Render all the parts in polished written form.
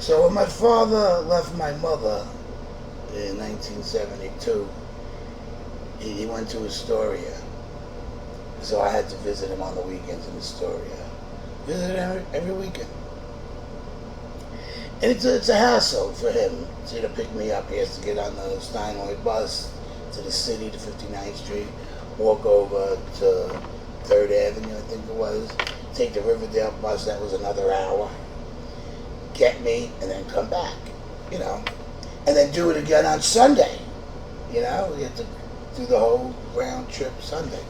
So when my father left my mother in 1972, he went to Astoria. So I had to visit him on the weekends in Astoria. Visit him every weekend. And it's a hassle for him to pick me up. He has to get on the Steinway bus to the city, to 59th Street, walk over to 3rd Avenue, I think it was, take the Riverdale bus, that was another hour, get me, and then come back, you know, and then do it again on Sunday, you know, we had to do the whole round trip Sunday.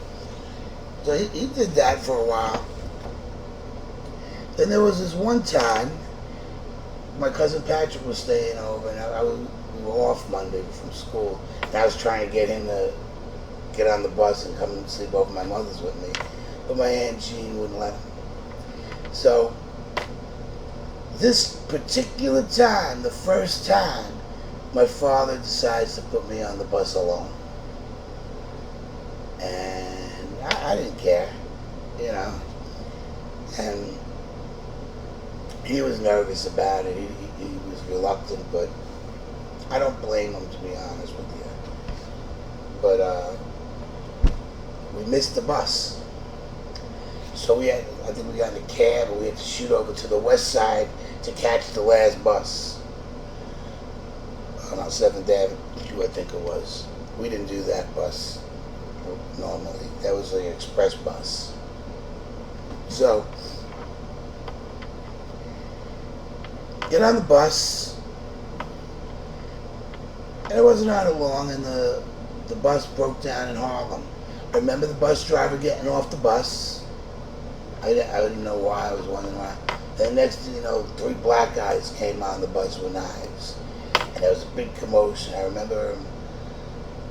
So he did that for a while. Then there was this one time, my cousin Patrick was staying over, and we were off Monday from school, and I was trying to get him to get on the bus and come and sleep over my mother's with me, but my Aunt Jean wouldn't let him. So this particular time, the first time, my father decides to put me on the bus alone, and I didn't care, you know, and he was nervous about it. He was reluctant, but I don't blame him, to be honest with you. But we missed the bus, so I think we got in a cab, and we had to shoot over to the west side to catch the last bus on 7th Avenue, I think it was. We didn't do that bus normally. That was the express bus. So get on the bus, and it wasn't out long, and the bus broke down in Harlem. I remember the bus driver getting off the bus. I didn't know why. I was wondering why. Then next thing you know, 3 black guys came on the bus with knives, and there was a big commotion. I remember him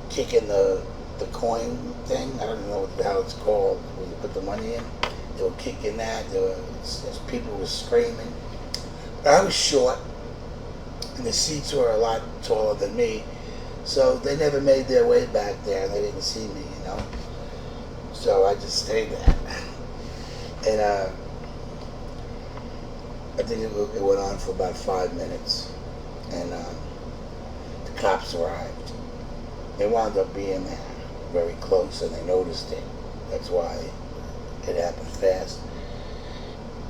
kicking the coin thing. I don't know what the hell it's called, where you put the money in. They were kicking that. People were screaming. I was short, and the seats were a lot taller than me, so they never made their way back there, and they didn't see me, you know. So I just stayed there, and I think it went on for about 5 minutes, and the cops arrived. They wound up being there very close, and they noticed it. That's why it happened fast,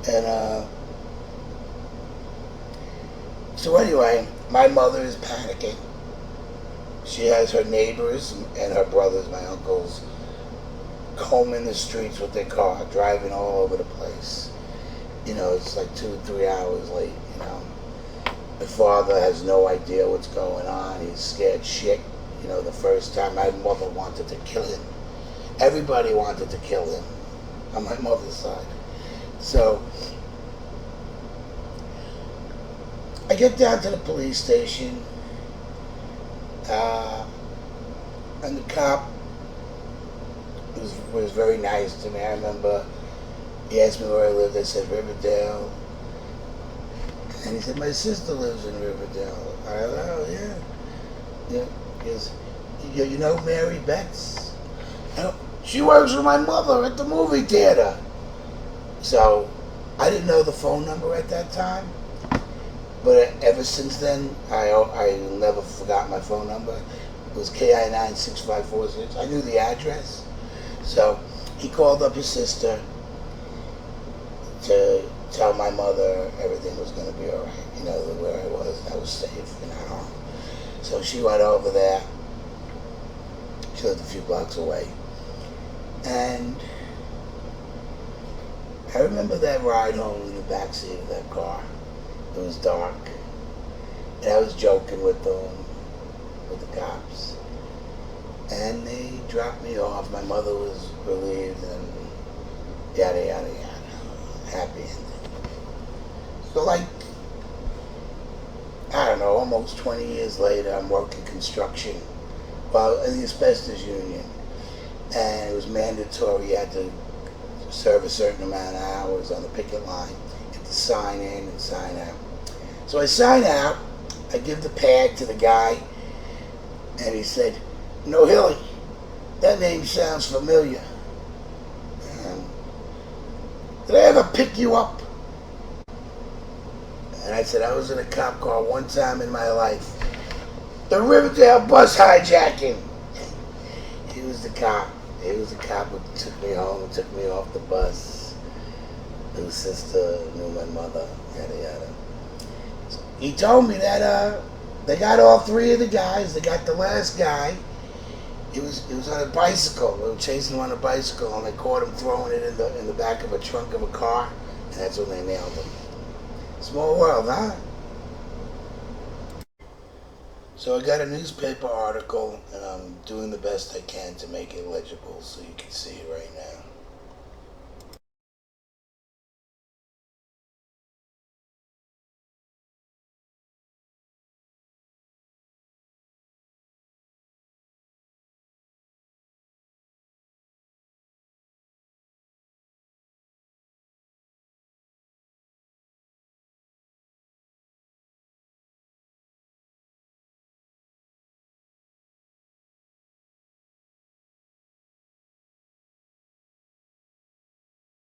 and so anyway, my mother is panicking. She has her neighbors and her brothers, my uncles, combing the streets with their car, driving all over the place. You know, it's like 2 or 3 hours late, you know. My father has no idea what's going on. He's scared shit. You know, the first time my mother wanted to kill him. Everybody wanted to kill him on my mother's side. So I get down to the police station, and the cop was very nice to me. I remember he asked me where I lived. I said Riverdale, and he said my sister lives in Riverdale. I said, oh yeah. He goes, you know Mary Betts? She works with my mother at the movie theater. So I didn't know the phone number at that time. But ever since then, I never forgot my phone number. It was KI96546. I knew the address. So he called up his sister to tell my mother everything was going to be all right. You know, where I was safe and at home. So she went over there. She lived a few blocks away. And I remember that ride home in the backseat of that car. It was dark, and I was joking with them, with the cops, and they dropped me off. My mother was relieved, and yada yada yada, happy ending. So like, I don't know, almost 20 years later, I'm working construction, well, in the asbestos union, and it was mandatory. You had to serve a certain amount of hours on the picket line. You had to sign in and sign out. So I sign out, I give the pad to the guy, and he said, "No, Hilly, that name sounds familiar. Did I ever pick you up?" And I said, I was in a cop car one time in my life. The Riverdale bus hijacking. He was the cop. He was the cop who took me home and took me off the bus. His sister knew my mother, yada yada. So he told me that they got all three of the guys. They got the last guy. He was on a bicycle. They were chasing him on a bicycle, and they caught him throwing it in the back of a trunk of a car, and that's when they nailed him. Small world, huh? So I got a newspaper article, and I'm doing the best I can to make it legible so you can see it right now.